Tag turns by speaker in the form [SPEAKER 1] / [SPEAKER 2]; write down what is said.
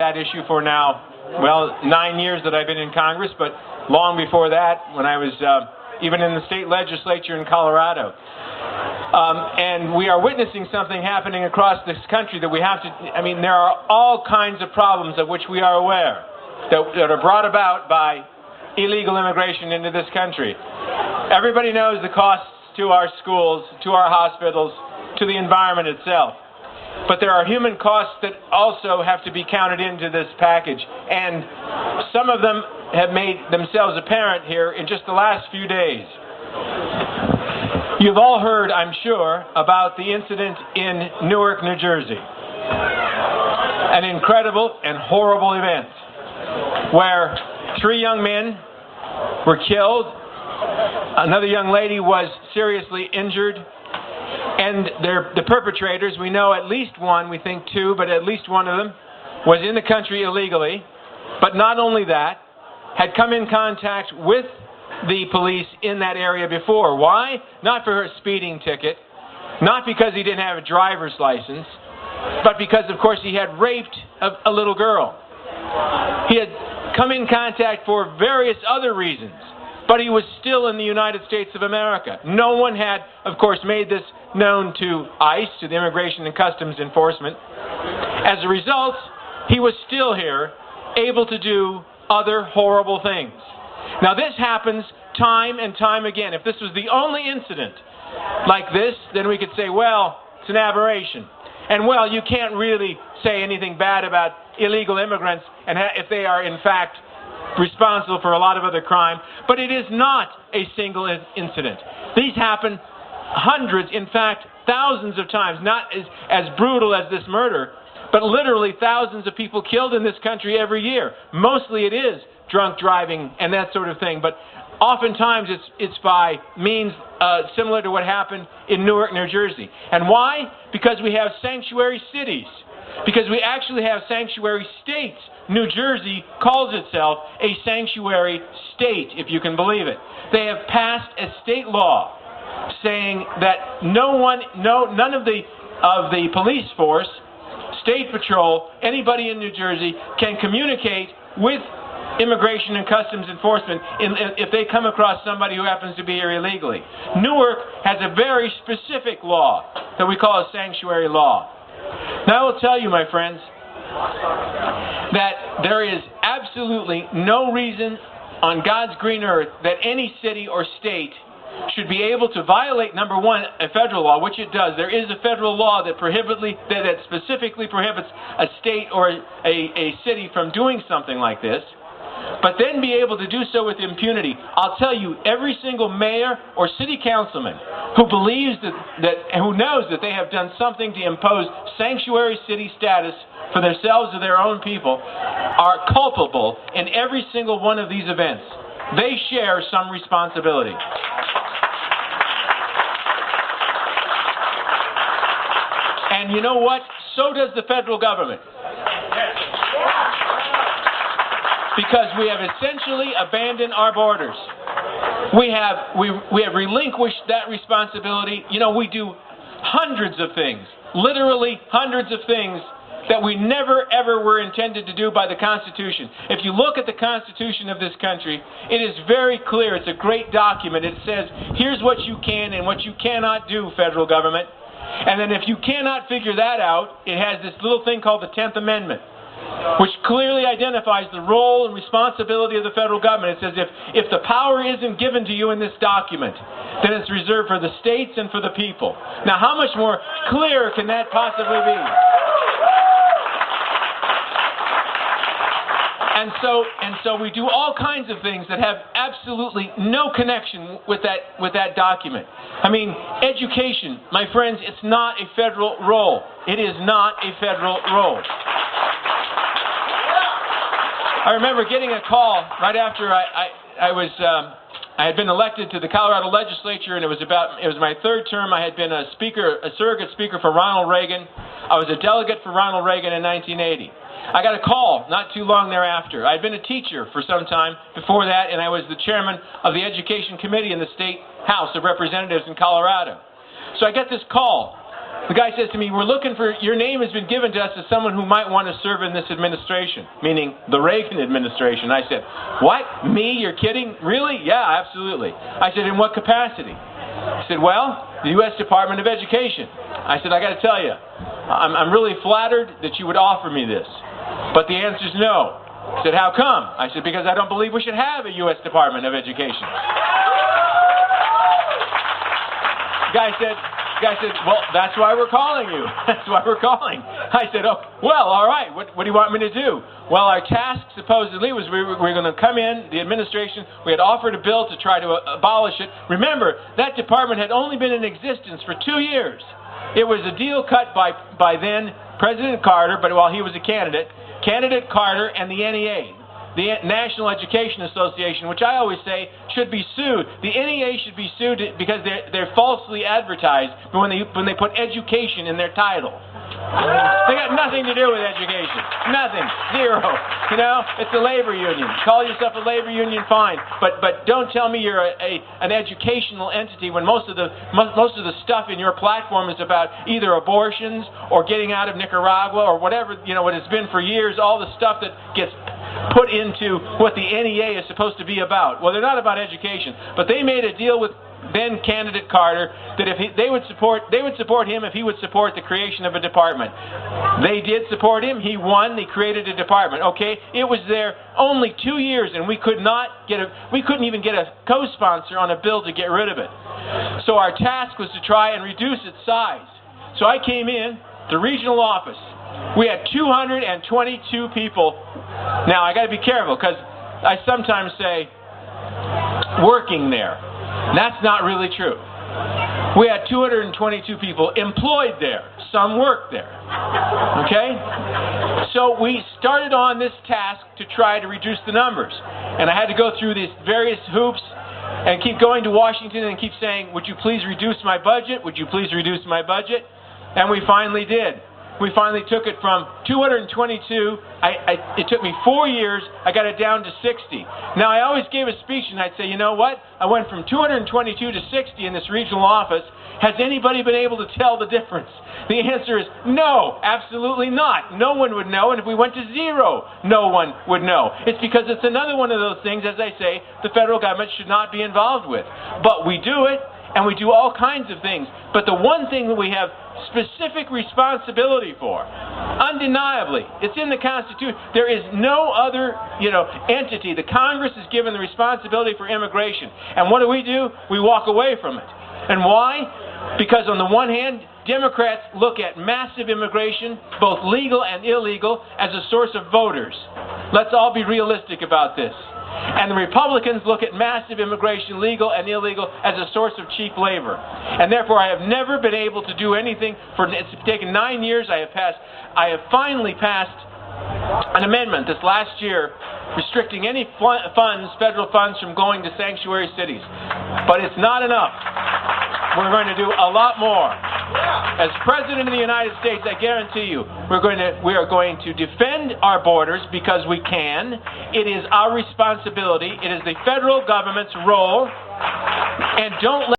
[SPEAKER 1] that issue for now, well, 9 years that I've been in Congress, but long before that, when I was even in the state legislature in Colorado. And we are witnessing something happening across this country that we have to, there are all kinds of problems of which we are aware that are brought about by illegal immigration into this country. Everybody knows the costs to our schools, to our hospitals, to the environment itself. But there are human costs that also have to be counted into this package. And some of them have made themselves apparent here in just the last few days. You've all heard, I'm sure, about the incident in Newark, New Jersey. An incredible and horrible event where 3 young men were killed. Another young lady was seriously injured. And the perpetrators, we know at least one, we think 2, but at least one of them, was in the country illegally. But not only that, had come in contact with the police in that area before. Why? Not for a speeding ticket, not because he didn't have a driver's license, but because, of course, he had raped a little girl. He had come in contact for various other reasons, but he was still in the United States of America. No one had, of course, made this known to ICE, to the Immigration and Customs Enforcement. As a result, he was still here, able to do other horrible things. Now, this happens time and time again. If this was the only incident like this, then we could say, well, it's an aberration. And, well, you can't really say anything bad about illegal immigrants and if they are, in fact, responsible for a lot of other crime. But it is not a single incident. These happen hundreds, in fact, thousands of times, not as brutal as this murder, but literally thousands of people killed in this country every year. Mostly it is drunk driving and that sort of thing, but oftentimes it's by means similar to what happened in Newark, New Jersey. And why? Because we have sanctuary cities. Because we actually have sanctuary states. New Jersey calls itself a sanctuary state, if you can believe it. They have passed a state law saying that none of the police force, state patrol, anybody in New Jersey can communicate with Immigration and Customs Enforcement if they come across somebody who happens to be here illegally. Newark has a very specific law that we call a sanctuary law. Now I will tell you, my friends, that there is absolutely no reason on God's green earth that any city or state should be able to violate, number one, a federal law, which it does. There is a federal law that specifically prohibits a state or a city from doing something like this, but then be able to do so with impunity. I'll tell you, every single mayor or city councilman who believes who knows that they have done something to impose sanctuary city status for themselves or their own people are culpable in every single one of these events. They share some responsibility. And you know what? So does the federal government. Because we have essentially abandoned our borders. We have relinquished that responsibility. You know, we do hundreds of things, literally hundreds of things that we never ever were intended to do by the Constitution. If you look at the Constitution of this country, it is very clear. It's a great document. It says, here's what you can and what you cannot do, federal government. And then if you cannot figure that out, it has this little thing called the 10th Amendment, which clearly identifies the role and responsibility of the federal government. It says if the power isn't given to you in this document, then it's reserved for the states and for the people. Now, how much more clear can that possibly be? And so we do all kinds of things that have absolutely no connection with that document. I mean, education, my friends, it's not a federal role. It is not a federal role. I remember getting a call right after I had been elected to the Colorado legislature, and it was my 3rd term. I had been a surrogate speaker for Ronald Reagan. I was a delegate for Ronald Reagan in 1980. I got a call not too long thereafter. I'd been a teacher for some time before that, and I was the chairman of the Education Committee in the State House of Representatives in Colorado. So I get this call The guy says to me, we're looking for, your name has been given to us as someone who might want to serve in this administration, meaning the Reagan administration. I said, what? Me? You're kidding? Really? Yeah, absolutely. I said, in what capacity? He said, well, the U.S. Department of Education. I said, I got to tell you, I'm really flattered that you would offer me this. But the answer is no. He said, how come? I said, because I don't believe we should have a U.S. Department of Education. The guy said, well, that's why we're calling you. That's why we're calling. I said, oh, well, all right. What do you want me to do? Well, our task supposedly was we were going to come in, the administration, we had offered a bill to try to abolish it. Remember, that department had only been in existence for 2 years. It was a deal cut by then President Carter, but while he was a candidate Carter and the NEA. The National Education Association, which I always say should be sued. The NEA should be sued because they're falsely advertised when they put education in their title. They got nothing to do with education. Nothing. Zero. You know, it's a labor union. Call yourself a labor union, fine. But don't tell me you're an educational entity when most of the stuff in your platform is about either abortions or getting out of Nicaragua or whatever, you know, what it's been for years, all the stuff that gets put into what the NEA is supposed to be about. Well, they're not about education, but they made a deal with then candidate Carter that if they would support him if he would support the creation of a department. They did support him. He won. They created a department. Okay, it was there only 2 years, and we couldn't even get a co-sponsor on a bill to get rid of it. So our task was to try and reduce its size. So I came in the regional office. We had 222 people. Now, I got to be careful because I sometimes say working there. That's not really true. We had 222 people employed there. Some worked there. Okay? So we started on this task to try to reduce the numbers. And I had to go through these various hoops and keep going to Washington and keep saying, would you please reduce my budget? Would you please reduce my budget? And we finally did. We finally took it from 222. It took me 4 years. I got it down to 60. Now, I always gave a speech, and I'd say, you know what? I went from 222 to 60 in this regional office. Has anybody been able to tell the difference? The answer is no, absolutely not. No one would know, and if we went to 0, no one would know. It's because it's another one of those things, as I say, the federal government should not be involved with. But we do it, and we do all kinds of things. But the one thing that we have specific responsibility for, undeniably, it's in the Constitution. There is no other, entity. The Congress is given the responsibility for immigration. And what do? We walk away from it. And why? Because on the one hand, Democrats look at massive immigration, both legal and illegal, as a source of voters. Let's all be realistic about this. And the Republicans look at massive immigration, legal and illegal, as a source of cheap labor. And therefore, I have never been able to do anything. It's taken 9 years. I have finally passed an amendment this last year restricting any federal funds from going to sanctuary cities. But it's not enough. We're going to do a lot more. As President of the United States, I guarantee you, we are going to defend our borders because we can. It is our responsibility. It is the federal government's role. And don't let